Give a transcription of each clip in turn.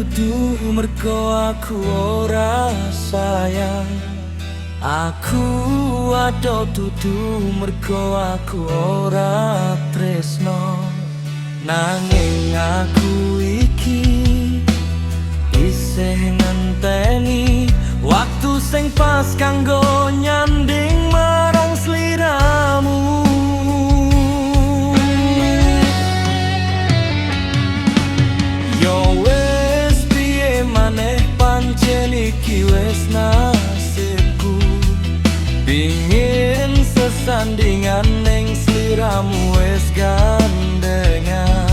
dudu mergo aku ora sayang. Aku ado dudu mergo aku ora tresno. Nanging aku iki isih ngenteni waktu sing pas kanggo nyanding marang sliramu. Yo wis piye maneh pancen iki wis nasibku. Pingin sesandingan ning sliramu wis gandengan.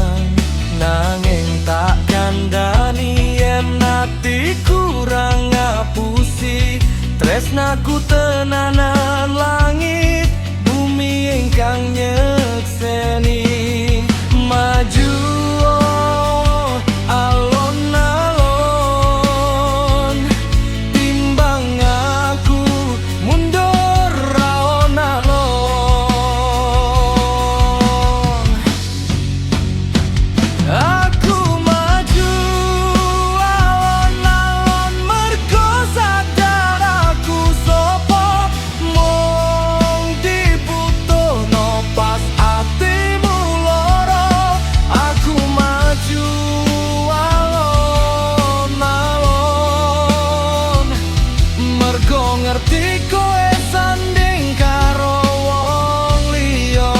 Nanging tak kandhani yen ati kurang ngapusi tresnaku tenanan langit bumi ingkang nyekseni. Maju alon-alon timbang aku mundur alon-alon. Aku maju alon-alon mergo sadar aku sapa mung dibutuhno pas atimu lara. Aku maju alon-alon mergo ngerti kowe sanding karo wong liya.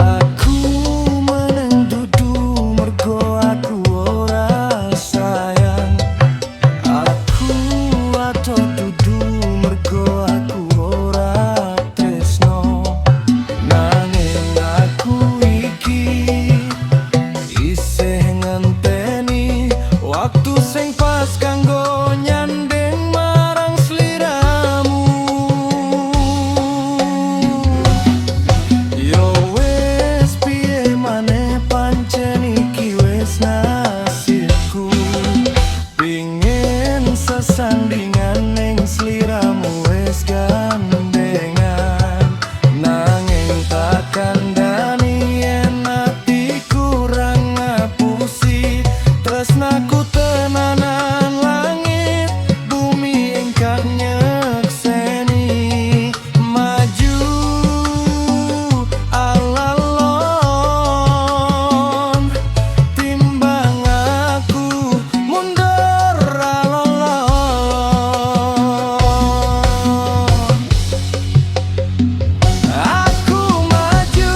Aku meneng dudu mergo aku ora sayang. Aku ado dudu mergo aku ora tresno. Nanging aku iki isih ngenteni waktu sing pas kanggo nyanding marang sliramu. Yo wis piye maneh pancen iki wis nasibku. Pingin sesandingan ning sliramu wis gandengan. Nanging tak kandhani yen ati kurang ngapusi tresnaku tenanan langit bumi ingkang nyekseni. Maju alon-alon timbang aku mundur alon-alon. Aku maju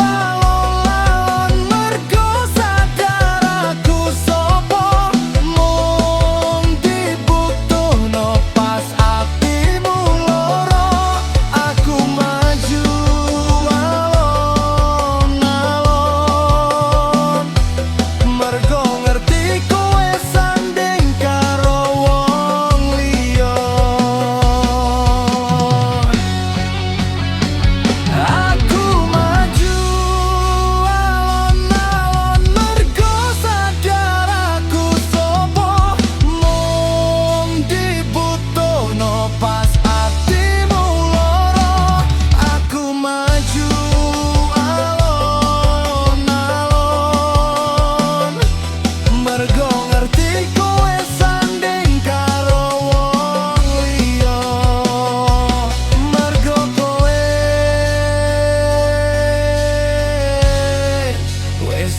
alon-alon mergo sadar aku sapa mung dibutuhno pas atimu lara. Aku maju alon-alon mergo ngerti kowe sanding karo wong liya. Aku maju alon-alon mergo sadar aku sapa mung dibutuhno pas atimu lara. Aku maju alon-alon mergo ngerti kowe sanding karo wong liya. Mergo kowe wis